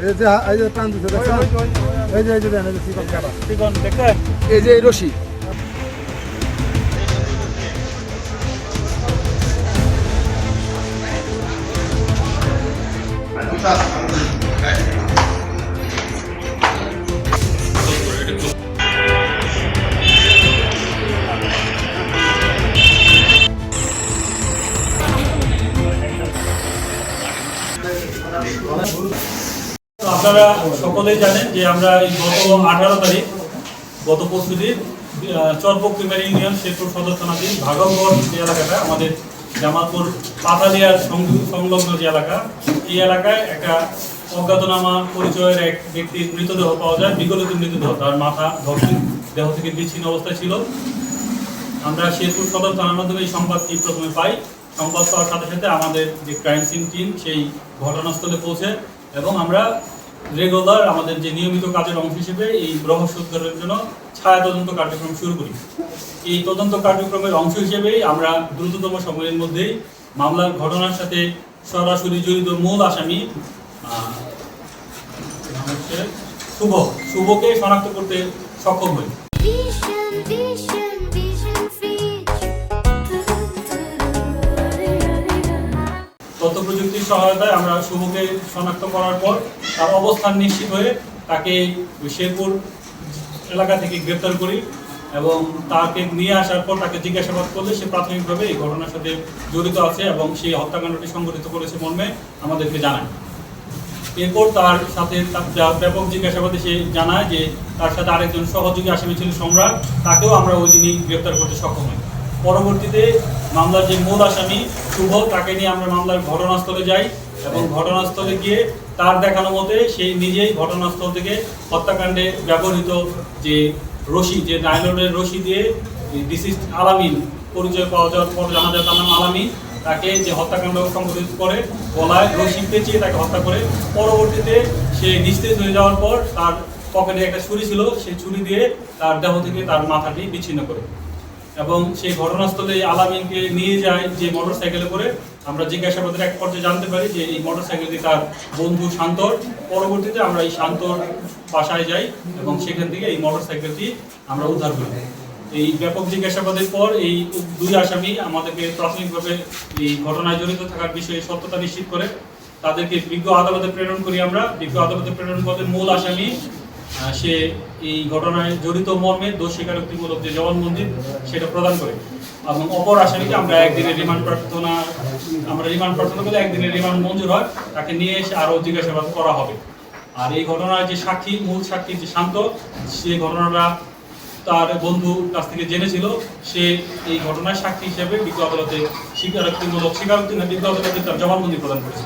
এই যে টান দিতে দেখছেন এই যে দেন এই যে চিকন কাটা চিকন দেখেন এই যে এই রশি আপনারা সকলেই জানেন যে আমরা এই গত 18 তারিখ গত পরশুদিন চরপক প্রাইমারি ইউনিয়ন শেরপুর সদর থানাধীন ভাগলগড় যে এলাকাটা আমাদের জামালপুর পাতালিয়ার সংলগ্ন যে এলাকা, এই এলাকায় একটা অজ্ঞাতনামা পরিচয়ের এক ব্যক্তির মৃতদেহ পাওয়া যায়, বিগলিত মৃতদেহ। তার মাথা ধর্ষণ, দেহ থেকে বিচ্ছিন্ন অবস্থায় ছিল। আমরা শেরপুর সদর থানার মাধ্যমে এই সংবাদটি প্রথমে পাই। সংবাদ পাওয়ার সাথে সাথে আমাদের যে ক্রাইম সিন টিম সেই ঘটনাস্থলে পৌঁছে এবং আমরা রেগুলার আমাদের যে নিয়মিত কাজের অংশ হিসেবে এই রহস্য উদ্ধারের জন্য ছায়া তদন্ত কার্যক্রম শুরু করি। এই তদন্ত কার্যক্রমের অংশ হিসেবেই আমরা দ্রুততম সময়ের মধ্যেই মামলার ঘটনার সাথে সরাসরি জড়িত মূল আসামি শুভকে শনাক্ত করতে সক্ষম হই। তথ্য প্রযুক্তির সহায়তায় আমরা শুভকে শনাক্ত করার পর তার অবস্থান নিশ্চিত হয়ে তাকে শেরপুর এলাকা থেকে গ্রেপ্তার করি এবং তাকে নিয়ে আসার পর তাকে জিজ্ঞাসাবাদ করলে সে প্রাথমিকভাবে এই ঘটনার সাথে জড়িত আছে এবং সেই হত্যাকাণ্ডটি সংঘটিত করেছে মর্মে আমাদেরকে জানায়। এরপর তার সাথে ব্যাপক জিজ্ঞাসাবাদে সে জানায় যে তার সাথে আরেকজন সহযোগী আসামি ছিল সম্রাট, তাকেও আমরা ওই দিনই গ্রেপ্তার করতে সক্ষম হই। পরবর্তীতে মামলার যে মূল আসামি শুভ, তাকে নিয়ে আমরা মামলার ঘটনাস্থলে যাই এবং ঘটনাস্থলে গিয়ে তার দেখানো মতে সেই নিজেই ঘটনাস্থল থেকে হত্যাকাণ্ডে ব্যবহৃত যে রশি, যে নাইলনের রশি দিয়ে ডিসিস্ট আলামিন পরিচয় পাওয়া যাওয়ার পর জানা যায় তার নাম আলামিন, তাকে যে হত্যাকাণ্ড সংঘটিত করে গলায় রশি পেঁচিয়ে তাকে হত্যা করে। পরবর্তীতে সে নিস্তেজ হয়ে যাওয়ার পর তার পকেটে একটা ছুরি ছিল, সেই ছুরি দিয়ে তার দেহ থেকে তার মাথাটি বিচ্ছিন্ন করে এবং সেই ঘটনাস্থলে আলামিনকে নিয়ে যায় যে মোটর সাইকেলে করে। আমরা জিজ্ঞাসাবাদের এক পর্যায়ে জানতে পারি যে এই মোটর সাইকেলটি তার বন্ধু শান্তর। পরবর্তীতে আমরা এই শান্তর বাসায় যাই এবং সেখান থেকে এই মোটর সাইকেলটি আমরা উদ্ধার করি। এই ব্যাপক জিজ্ঞাসাবাদের পর এই দুই আসামি আমাদেরকে প্রাথমিকভাবে এই ঘটনায় জড়িত থাকার বিষয়ে সত্যতা নিশ্চিত করে তাদেরকে বিজ্ঞ আদালতে প্রেরণ করি। আমরা বিজ্ঞ আদালতে প্রেরণ করতে মূল আসামি সে এই ঘটনায় জড়িত মর্মে দোষ স্বীকারোক্তিমূলক যে জবানবন্দি সেটা প্রদান করে এবং অপর আসামিকে আমরা একদিনের রিমান্ড প্রার্থনা করলে একদিনের রিমান্ড মঞ্জুর হয়, তাকে নিয়ে এসে আরও জিজ্ঞাসাবাদ করা হবে। আর এই ঘটনার যে সাক্ষী, মূল সাক্ষী যে শান্ত, সে ঘটনাটা তার বন্ধুর কাছ থেকে জেনেছিল। সে এই ঘটনার সাক্ষী হিসেবে বিজ্ঞ আদালতে বিজ্ঞ আদালতে তার জবানবন্দি প্রদান করেছে।